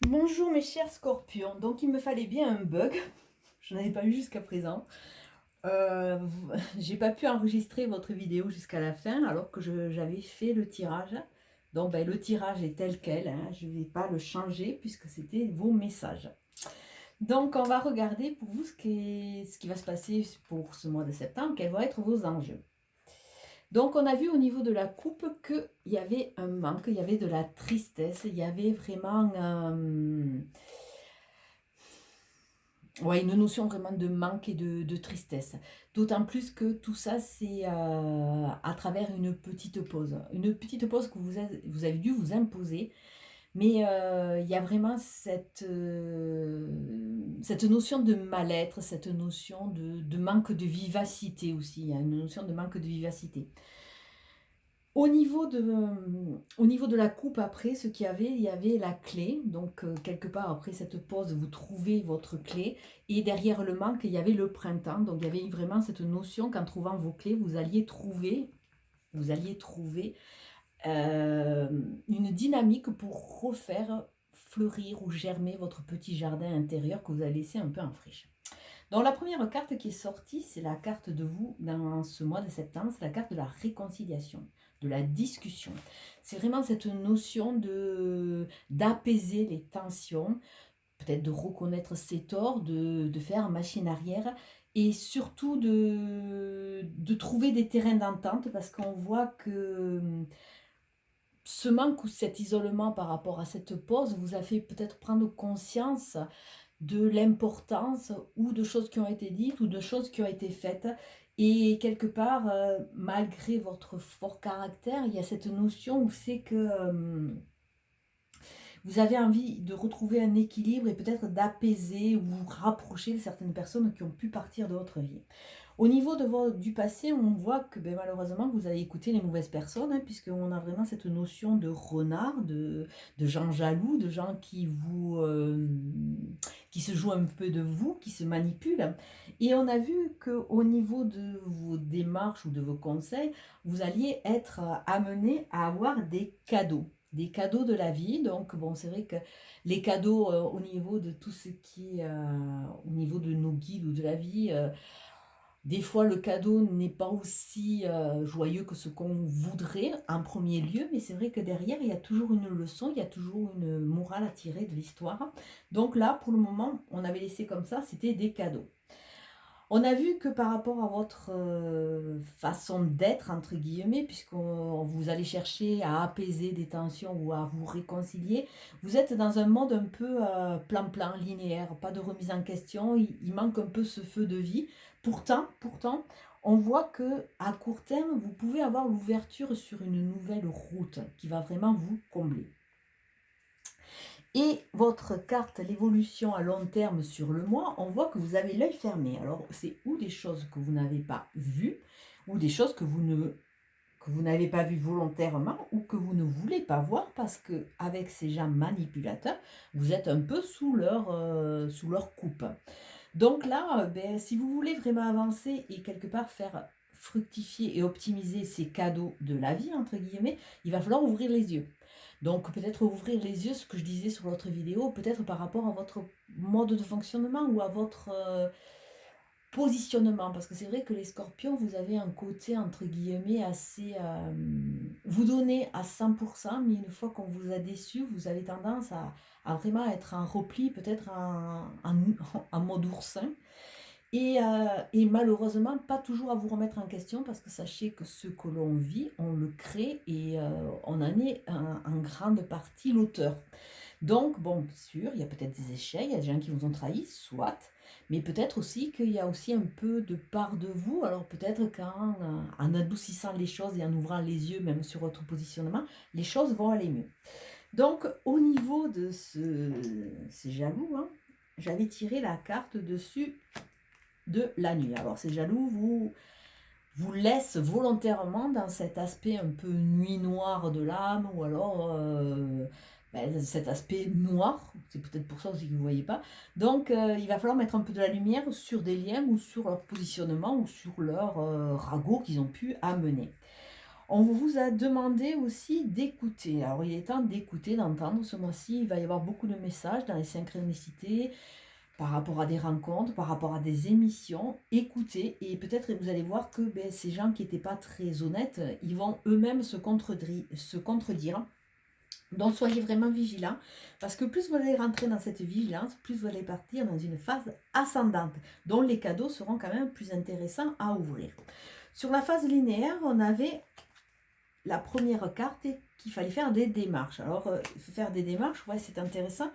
Bonjour mes chers scorpions, donc il me fallait bien un bug, je n'en avais pas eu jusqu'à présent. Euh, j'ai pas pu enregistrer votre vidéo jusqu'à la fin alors que j'avais fait le tirage. Donc ben, le tirage est tel quel, hein, je ne vais pas le changer puisque c'était vos messages. Donc on va regarder pour vous ce qui va se passer pour ce mois de septembre, quels vont être vos enjeux. Donc on a vu au niveau de la coupe qu'il y avait un manque, il y avait de la tristesse, il y avait vraiment ouais, une notion vraiment de manque et de tristesse. D'autant plus que tout ça, c'est à travers une petite pause. Une petite pause que vous avez dû vous imposer. Mais il y a vraiment cette notion de mal-être, cette notion de manque de vivacité aussi. Il y a une notion de manque de vivacité. Au niveau de la coupe, après, ce qu'il y avait, il y avait la clé. Donc, quelque part, après cette pause, vous trouvez votre clé. Et derrière le manque, il y avait le printemps. Donc, il y avait vraiment cette notion qu'en trouvant vos clés, vous alliez trouver euh, une dynamique pour refaire fleurir ou germer votre petit jardin intérieur que vous avez laissé un peu en friche. Donc la première carte qui est sortie, c'est la carte de vous dans ce mois de septembre, c'est la carte de la réconciliation, de la discussion. C'est vraiment cette notion d'apaiser les tensions, peut-être de reconnaître ses torts, de faire machine arrière et surtout de trouver des terrains d'entente parce qu'on voit que ce manque ou cet isolement par rapport à cette pause vous a fait peut-être prendre conscience de l'importance ou de choses qui ont été dites ou de choses qui ont été faites. Et quelque part, malgré votre fort caractère, il y a cette notion où c'est que vous avez envie de retrouver un équilibre et peut-être d'apaiser ou vous rapprocher de certaines personnes qui ont pu partir de votre vie. Au niveau du passé, on voit que ben, malheureusement, vous avez écouté les mauvaises personnes, hein, puisqu'on a vraiment cette notion de renard, de gens jaloux, de gens qui se jouent un peu de vous, qui se manipulent. Et on a vu qu'au niveau de vos démarches ou de vos conseils, vous alliez être amené à avoir des cadeaux de la vie. Donc, bon, c'est vrai que les cadeaux au niveau de tout ce qui est au niveau de nos guides ou de la vie, des fois, le cadeau n'est pas aussi joyeux que ce qu'on voudrait en premier lieu, mais c'est vrai que derrière, il y a toujours une leçon, il y a toujours une morale à tirer de l'histoire. Donc là, pour le moment, on avait laissé comme ça, c'était des cadeaux. On a vu que par rapport à votre façon d'être, entre guillemets, puisqu'on vous allez chercher à apaiser des tensions ou à vous réconcilier, vous êtes dans un mode un peu plan-plan, linéaire, pas de remise en question, il manque un peu ce feu de vie. Pourtant, on voit que à court terme, vous pouvez avoir l'ouverture sur une nouvelle route qui va vraiment vous combler. Et votre carte, l'évolution à long terme sur le mois, on voit que vous avez l'œil fermé. Alors, c'est ou des choses que vous n'avez pas vues, ou des choses que vous n'avez pas vues volontairement, ou que vous ne voulez pas voir, parce que avec ces gens manipulateurs, vous êtes un peu sous leur coupe. Donc là, ben, si vous voulez vraiment avancer et quelque part faire fructifier et optimiser ces cadeaux de la vie, entre guillemets, il va falloir ouvrir les yeux. Donc peut-être ouvrir les yeux, ce que je disais sur l'autre vidéo, peut-être par rapport à votre mode de fonctionnement ou à votre positionnement. Parce que c'est vrai que les scorpions, vous avez un côté, entre guillemets, assez... vous donnez à 100%, mais une fois qu'on vous a déçu, vous avez tendance à vraiment être en repli, peut-être en mode oursin. Et malheureusement, pas toujours à vous remettre en question parce que sachez que ce que l'on vit, on le crée et on en est en grande partie l'auteur. Donc, bon, bien sûr, il y a peut-être des échecs, il y a des gens qui vous ont trahi, soit, mais peut-être aussi qu'il y a aussi un peu de part de vous. Alors peut-être en adoucissant les choses et en ouvrant les yeux même sur votre positionnement, les choses vont aller mieux. Donc, au niveau de c'est jaloux, hein, j'avais tiré la carte dessus de la nuit. Alors, ces jaloux vous laissent volontairement dans cet aspect un peu nuit noire de l'âme, ou alors ben, cet aspect noir. C'est peut-être pour ça aussi que vous ne voyez pas. Donc, il va falloir mettre un peu de la lumière sur des liens ou sur leur positionnement ou sur leur ragot qu'ils ont pu amener. On vous a demandé aussi d'écouter. Alors, il est temps d'écouter, d'entendre. Ce mois-ci, il va y avoir beaucoup de messages dans les synchronicités par rapport à des rencontres, par rapport à des émissions. Écoutez, et peut-être vous allez voir que ces gens qui n'étaient pas très honnêtes, ils vont eux-mêmes se contredire. Donc, soyez vraiment vigilants, parce que plus vous allez rentrer dans cette vigilance, plus vous allez partir dans une phase ascendante, dont les cadeaux seront quand même plus intéressants à ouvrir. Sur la phase linéaire, on avait la première carte qu'il fallait faire des démarches. Alors, faire des démarches, ouais, c'est intéressant.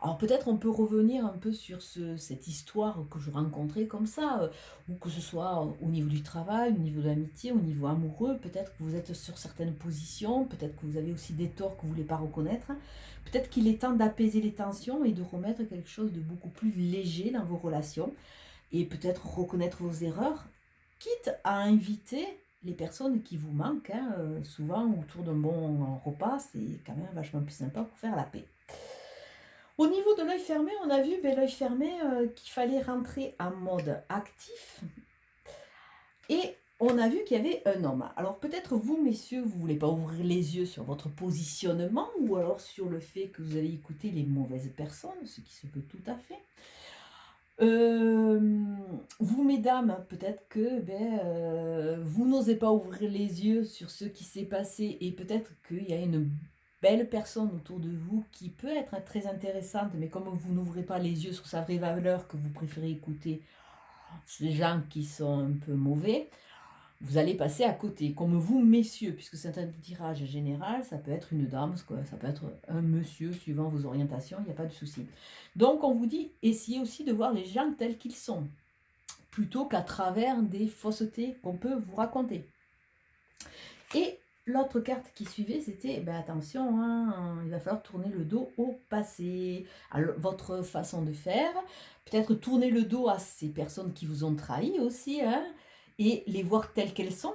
Alors, peut-être on peut revenir un peu sur cette histoire que je rencontrais comme ça, ou que ce soit au niveau du travail, au niveau de l'amitié, au niveau amoureux. Peut-être que vous êtes sur certaines positions, peut-être que vous avez aussi des torts que vous ne voulez pas reconnaître. Peut-être qu'il est temps d'apaiser les tensions et de remettre quelque chose de beaucoup plus léger dans vos relations. Et peut-être reconnaître vos erreurs, quitte à inviter les personnes qui vous manquent, hein, souvent autour d'un bon repas, c'est quand même vachement plus sympa pour faire la paix. Au niveau de l'œil fermé, on a vu l'œil fermé qu'il fallait rentrer en mode actif. Et on a vu qu'il y avait un homme. Alors peut-être vous, messieurs, vous ne voulez pas ouvrir les yeux sur votre positionnement ou alors sur le fait que vous avez écouté les mauvaises personnes, ce qui se peut tout à fait. Vous, mesdames, peut-être que vous n'osez pas ouvrir les yeux sur ce qui s'est passé et peut-être qu'il y a une belle personne autour de vous qui peut être très intéressante, mais comme vous n'ouvrez pas les yeux sur sa vraie valeur, que vous préférez écouter ces gens qui sont un peu mauvais, vous allez passer à côté. Comme vous, messieurs, puisque c'est un tirage général, ça peut être une dame, ça peut être un monsieur, suivant vos orientations, il n'y a pas de souci. Donc, on vous dit, essayez aussi de voir les gens tels qu'ils sont, plutôt qu'à travers des faussetés qu'on peut vous raconter. Et l'autre carte qui suivait, c'était, attention, hein, il va falloir tourner le dos au passé, à votre façon de faire, peut-être tourner le dos à ces personnes qui vous ont trahi aussi, hein, et les voir telles qu'elles sont.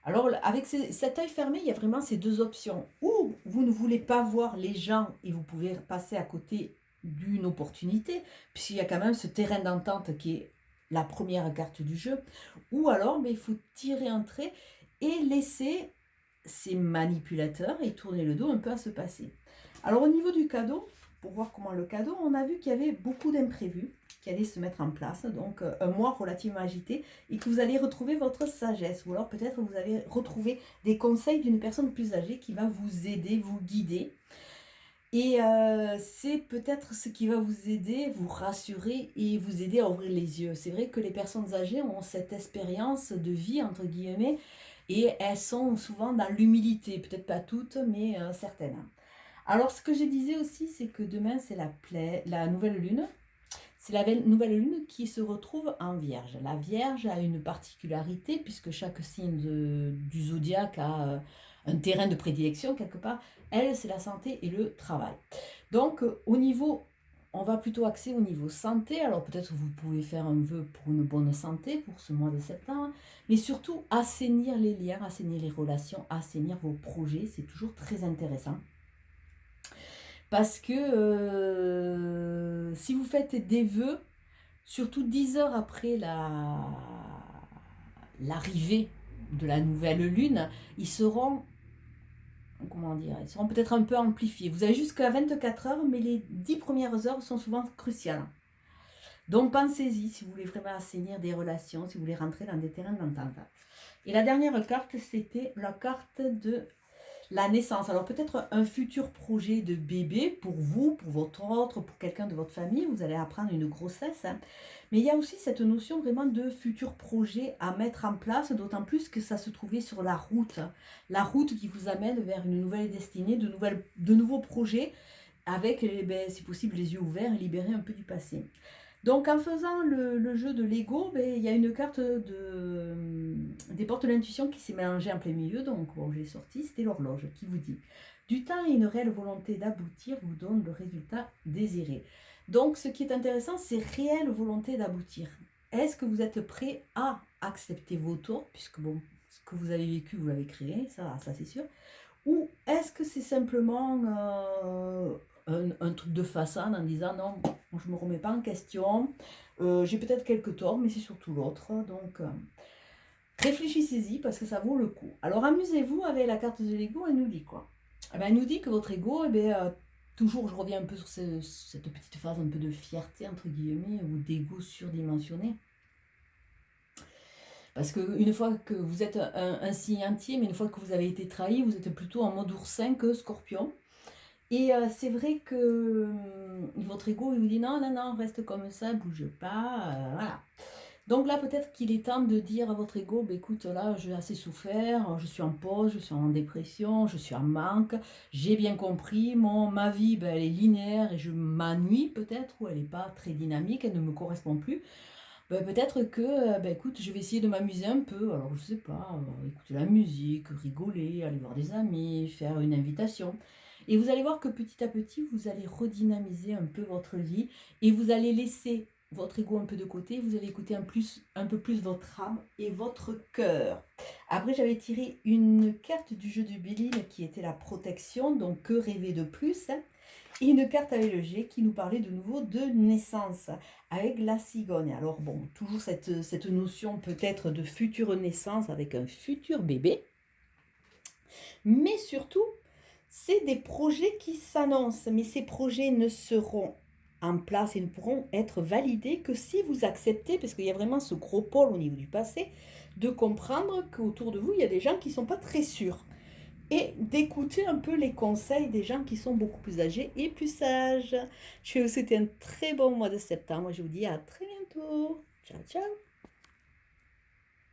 Alors, avec cet œil fermé, il y a vraiment ces deux options. Ou vous ne voulez pas voir les gens et vous pouvez passer à côté d'une opportunité, puisqu'il y a quand même ce terrain d'entente qui est la première carte du jeu. Ou alors, il faut tirer un trait et laisser ces manipulateurs et tourner le dos un peu à ce passé. Alors, au niveau du cadeau, pour voir comment le cadeau, on a vu qu'il y avait beaucoup d'imprévus qui allaient se mettre en place, donc un mois relativement agité, et que vous allez retrouver votre sagesse, ou alors peut-être vous allez retrouver des conseils d'une personne plus âgée qui va vous aider, vous guider, et c'est peut-être ce qui va vous aider, vous rassurer et vous aider à ouvrir les yeux. C'est vrai que les personnes âgées ont cette expérience de vie, entre guillemets, et elles sont souvent dans l'humilité, peut-être pas toutes, mais certaines. Alors, ce que je disais aussi, c'est que demain, c'est la nouvelle lune. C'est la nouvelle lune qui se retrouve en Vierge. La Vierge a une particularité, puisque chaque signe du zodiaque a un terrain de prédilection quelque part. Elle, c'est la santé et le travail. Donc, au niveau, on va plutôt axer au niveau santé. Alors, peut-être vous pouvez faire un vœu pour une bonne santé pour ce mois de septembre, mais surtout assainir les liens, assainir les relations, assainir vos projets. C'est toujours très intéressant. Parce que si vous faites des vœux, surtout 10 heures après l'arrivée de la nouvelle lune, ils seront, comment dire, ils seront peut-être un peu amplifiés. Vous avez jusqu'à 24 heures, mais les 10 premières heures sont souvent cruciales. Donc pensez-y si vous voulez vraiment assainir des relations, si vous voulez rentrer dans des terrains d'entente. Et la dernière carte, c'était la carte de la naissance. Alors peut-être un futur projet de bébé pour vous, pour votre autre, pour quelqu'un de votre famille. Vous allez apprendre une grossesse. Hein. Mais il y a aussi cette notion vraiment de futur projet à mettre en place, d'autant plus que ça se trouvait sur la route. La route qui vous amène vers une nouvelle destinée, de nouveaux projets, avec, si possible, les yeux ouverts et libérés un peu du passé. Donc en faisant le jeu de Lego, il y a une carte des portes de l'intuition qui s'est mélangée en plein milieu. Donc bon, j'ai sorti, c'était l'horloge qui vous dit du temps et une réelle volonté d'aboutir vous donne le résultat désiré. Donc ce qui est intéressant, c'est réelle volonté d'aboutir. Est-ce que vous êtes prêt à accepter vos torts, puisque bon, ce que vous avez vécu, vous l'avez créé, ça c'est sûr. Ou est-ce que c'est simplement un truc de façade en disant non, je ne me remets pas en question, j'ai peut-être quelques torts, mais c'est surtout l'autre. Donc, Réfléchissez-y parce que ça vaut le coup. Alors amusez-vous avec la carte de l'ego, elle nous dit quoi? Eh ben, elle nous dit que votre ego, eh ben, toujours je reviens un peu sur cette petite phase un peu de fierté, entre guillemets, ou d'ego surdimensionné. Parce qu'une fois que vous êtes un signe entier, mais une fois que vous avez été trahi, vous êtes plutôt en mode oursin que scorpion. Et c'est vrai que votre ego, il vous dit non, non, non, reste comme ça, bouge pas, voilà. Donc là, peut-être qu'il est temps de dire à votre ego, bah, écoute, là, j'ai assez souffert, je suis en pause, je suis en dépression, je suis en manque, j'ai bien compris, ma vie, ben, elle est linéaire et je m'ennuie peut-être, ou elle n'est pas très dynamique, elle ne me correspond plus. Ben, peut-être que, ben, écoute, je vais essayer de m'amuser un peu, alors je sais pas, écouter la musique, rigoler, aller voir des amis, faire une invitation. Et vous allez voir que petit à petit, vous allez redynamiser un peu votre vie et vous allez laisser votre ego un peu de côté, vous allez écouter un peu plus votre âme et votre cœur. Après, j'avais tiré une carte du jeu de Béline qui était la protection, donc que rêver de plus, hein. Et une carte avec le G qui nous parlait de nouveau de naissance, avec la cigogne. Alors bon, toujours cette notion peut-être de future naissance avec un futur bébé, mais surtout, c'est des projets qui s'annoncent, mais ces projets ne seront en place et ne pourront être validés que si vous acceptez, parce qu'il y a vraiment ce gros pôle au niveau du passé, de comprendre qu'autour de vous, il y a des gens qui ne sont pas très sûrs. Et d'écouter un peu les conseils des gens qui sont beaucoup plus âgés et plus sages. Je vais vous souhaiter un très bon mois de septembre. Je vous dis à très bientôt. Ciao, ciao.